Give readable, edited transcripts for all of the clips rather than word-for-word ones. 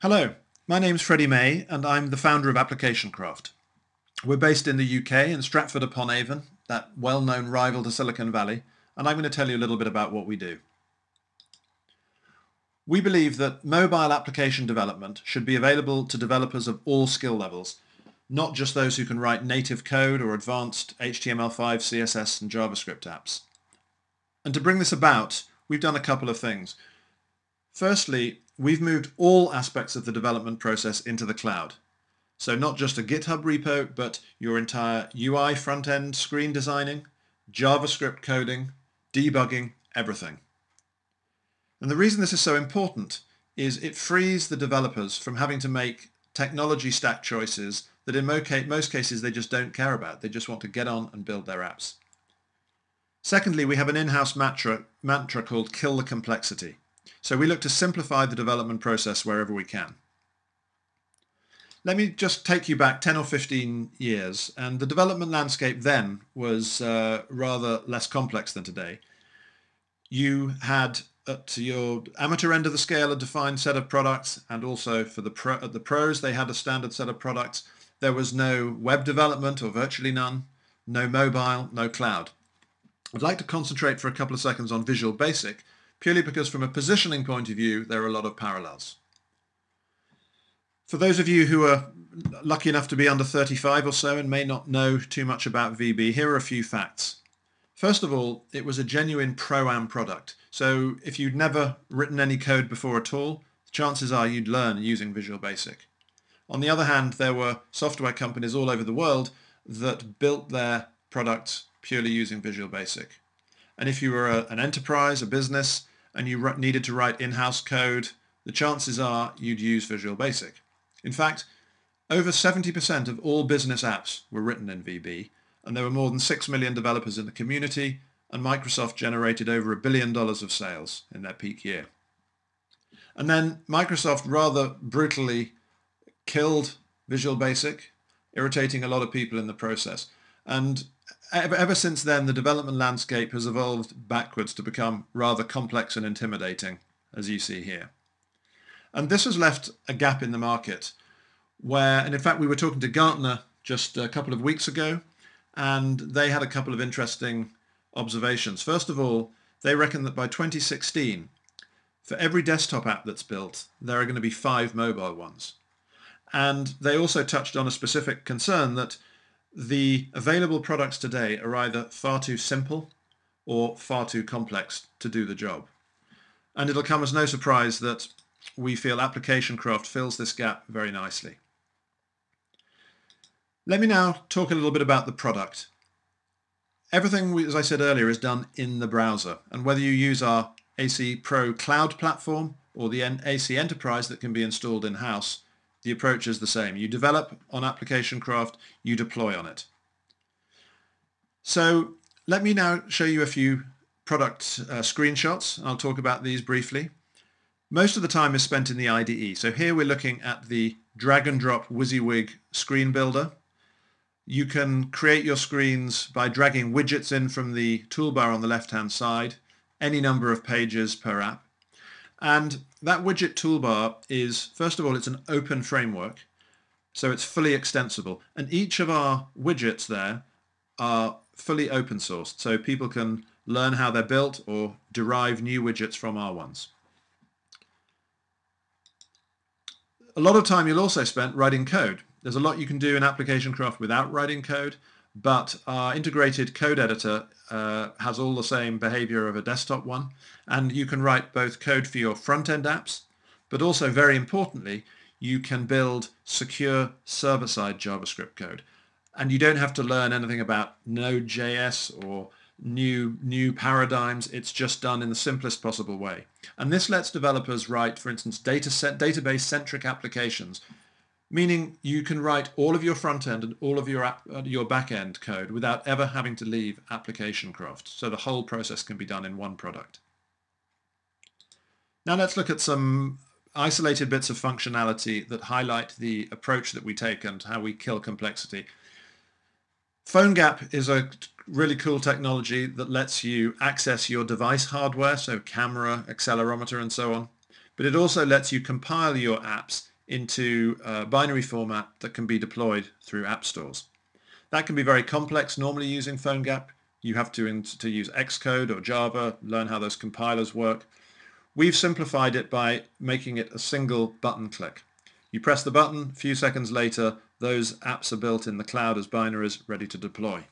Hello, my name's Freddie May and I'm the founder of Application Craft. We're based in the UK in Stratford-upon-Avon, that well-known rival to Silicon Valley, and I'm going to tell you a little bit about what we do. We believe that mobile application development should be available to developers of all skill levels, not just those who can write native code or advanced HTML5, CSS and JavaScript apps. And to bring this about, we've done a couple of things. Firstly, we've moved all aspects of the development process into the cloud. So not just a GitHub repo, but your entire UI front-end screen designing, JavaScript coding, debugging, everything. And the reason this is so important is it frees the developers from having to make technology stack choices that in most cases they just don't care about. They just want to get on and build their apps. Secondly, we have an in-house mantra called kill the complexity. So we look to simplify the development process wherever we can. Let me just take you back 10 or 15 years, and the development landscape then was rather less complex than today. You had at your amateur end of the scale a defined set of products, and also for the pros they had a standard set of products. There was no web development, or virtually none, no mobile, no cloud. I'd like to concentrate for a couple of seconds on Visual Basic, purely because from a positioning point of view there are a lot of parallels. For those of you who are lucky enough to be under 35 or so and may not know too much about VB, here are a few facts. First of all, it was a genuine pro-am product. So if you'd never written any code before at all, chances are you'd learn using Visual Basic. On the other hand, there were software companies all over the world that built their products purely using Visual Basic. And if you were an enterprise, a business, and you needed to write in-house code, the chances are you'd use Visual Basic. In fact, over 70% of all business apps were written in VB, and there were more than 6 million developers in the community, and Microsoft generated over $1 billion of sales in their peak year. And then Microsoft rather brutally killed Visual Basic, irritating a lot of people in the process. And ever since then, the development landscape has evolved backwards to become rather complex and intimidating, as you see here. And this has left a gap in the market where, and in fact we were talking to Gartner just a couple of weeks ago, and they had a couple of interesting observations. First of all, they reckon that by 2016, for every desktop app that's built, there are going to be 5 mobile ones. And they also touched on a specific concern that the available products today are either far too simple or far too complex to do the job. And it'll come as no surprise that we feel Application Craft fills this gap very nicely. Let me now talk a little bit about the product. Everything, as I said earlier, is done in the browser, and whether you use our AC Pro Cloud platform or the AC Enterprise that can be installed in-house, the approach is the same. You develop on Application Craft, you deploy on it. So let me now show you a few product screenshots. I'll talk about these briefly. Most of the time is spent in the IDE. So here we're looking at the drag and drop WYSIWYG screen builder. You can create your screens by dragging widgets in from the toolbar on the left-hand side, any number of pages per app. And that widget toolbar is, first of all, it's an open framework, so it's fully extensible. And each of our widgets there are fully open sourced, so people can learn how they're built or derive new widgets from our ones. A lot of time you'll also spend writing code. There's a lot you can do in Application Craft without writing code, but our integrated code editor has all the same behavior of a desktop one, and you can write both code for your front-end apps, but also, very importantly, you can build secure server-side JavaScript code. And you don't have to learn anything about Node.js or new paradigms. It's just done in the simplest possible way. And this lets developers write, for instance, database-centric applications, meaning you can write all of your front-end and all of your back-end code without ever having to leave Application Craft. So the whole process can be done in one product. Now let's look at some isolated bits of functionality that highlight the approach that we take and how we kill complexity. PhoneGap is a really cool technology that lets you access your device hardware, so camera, accelerometer and so on, but it also lets you compile your apps into a binary format that can be deployed through app stores. That can be very complex normally using PhoneGap. You have to use Xcode or Java, learn how those compilers work. We've simplified it by making it a single button click. You press the button, a few seconds later, those apps are built in the cloud as binaries ready to deploy.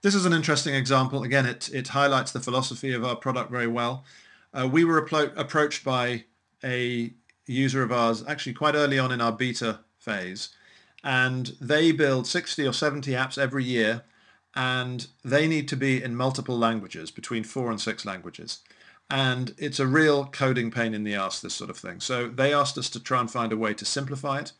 This is an interesting example. Again, it highlights the philosophy of our product very well. We were approached by a user of ours actually quite early on in our beta phase, and they build 60 or 70 apps every year, and they need to be in multiple languages, between 4 and 6 languages. And it's a real coding pain in the ass, this sort of thing. So they asked us to try and find a way to simplify it.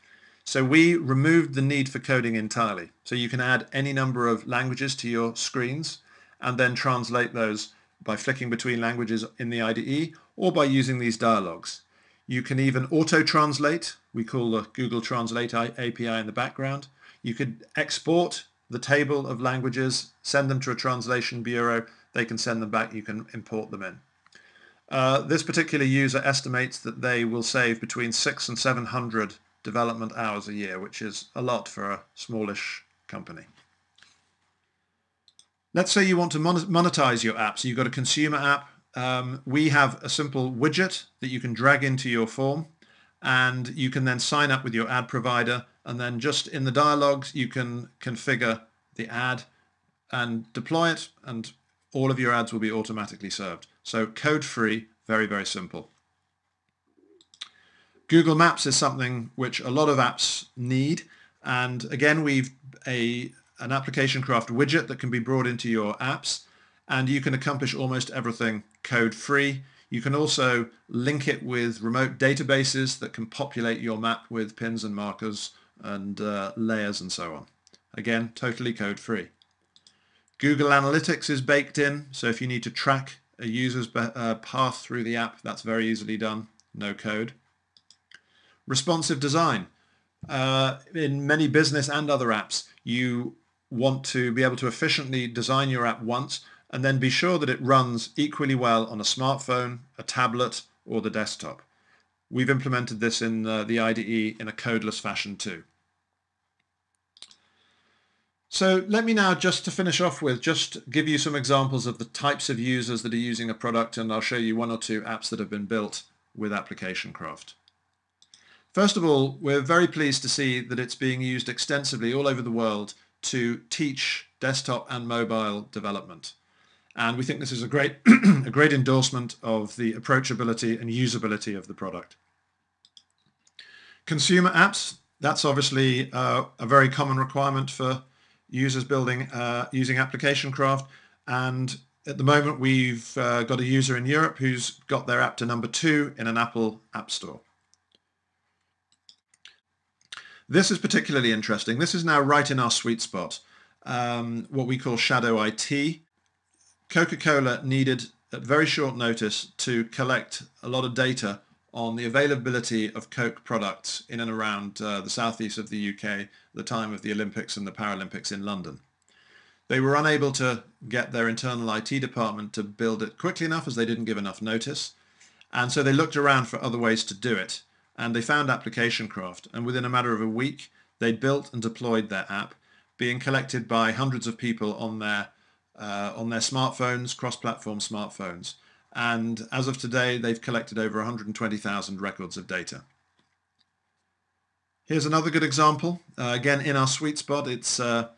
So we removed the need for coding entirely. So you can add any number of languages to your screens and then translate those by flicking between languages in the IDE or by using these dialogues. You can even auto-translate. We call the Google Translate API in the background. You could export the table of languages, send them to a translation bureau. They can send them back. You can import them in. This particular user estimates that they will save between 600 and 700 development hours a year, which is a lot for a smallish company. Let's say you want to monetize your app. So you've got a consumer app. We have a simple widget that you can drag into your form, and you can then sign up with your ad provider, and then just in the dialogues you can configure the ad and deploy it, and all of your ads will be automatically served. So code-free, very, very simple. Google Maps is something which a lot of apps need, and again we've an application craft widget that can be brought into your apps, and you can accomplish almost everything code-free. You can also link it with remote databases that can populate your map with pins and markers and layers and so on. Again, totally code-free. Google Analytics is baked in, so if you need to track a user's path through the app, that's very easily done, no code. Responsive design. In many business and other apps, you want to be able to efficiently design your app once and then be sure that it runs equally well on a smartphone, a tablet, or the desktop. We've implemented this in the IDE in a codeless fashion too. So let me now, just to finish off with, just give you some examples of the types of users that are using a product, and I'll show you one or two apps that have been built with Application Craft. First of all, we're very pleased to see that it's being used extensively all over the world to teach desktop and mobile development. And we think this is a great, a great endorsement of the approachability and usability of the product. Consumer apps, that's obviously a very common requirement for users building using Application Craft, and at the moment we've got a user in Europe who's got their app to number 2 in an Apple App Store. This is particularly interesting. This is now right in our sweet spot, what we call shadow IT. Coca-Cola needed at very short notice to collect a lot of data on the availability of Coke products in and around the southeast of the UK at the time of the Olympics and the Paralympics in London. They were unable to get their internal IT department to build it quickly enough, as they didn't give enough notice, and so they looked around for other ways to do it, and they found Application Craft, and within a matter of a week they built and deployed their app, being collected by hundreds of people on their smartphones, cross-platform smartphones. And as of today, they've collected over 120,000 records of data. Here's another good example. Again, in our sweet spot, it's an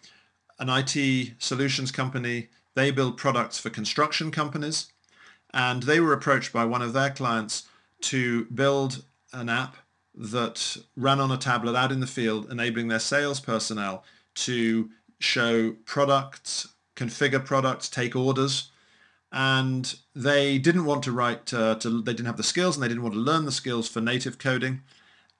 IT solutions company. They build products for construction companies, and they were approached by one of their clients to build an app that ran on a tablet out in the field, enabling their sales personnel to show products, configure products, take orders. And they didn't want to write, they didn't have the skills, and they didn't want to learn the skills for native coding,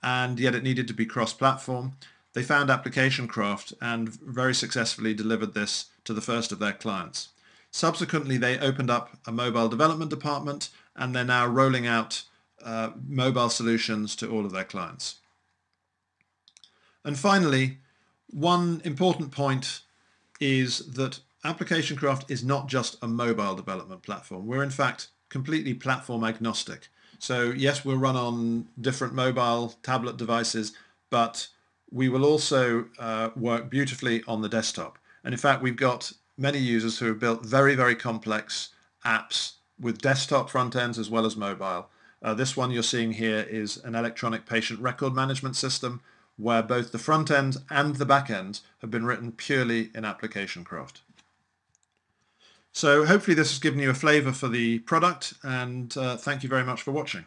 and yet it needed to be cross-platform. They found Application Craft and very successfully delivered this to the first of their clients. Subsequently, they opened up a mobile development department, and they're now rolling out mobile solutions to all of their clients. And finally, one important point is that Application Craft is not just a mobile development platform. We're in fact completely platform agnostic. So yes, we'll run on different mobile tablet devices, but we will also work beautifully on the desktop. And in fact, we've got many users who have built very, very complex apps with desktop front ends as well as mobile. This one you're seeing here is an electronic patient record management system where both the front end and the back end have been written purely in ApplicationCraft. So hopefully this has given you a flavour for the product, and thank you very much for watching.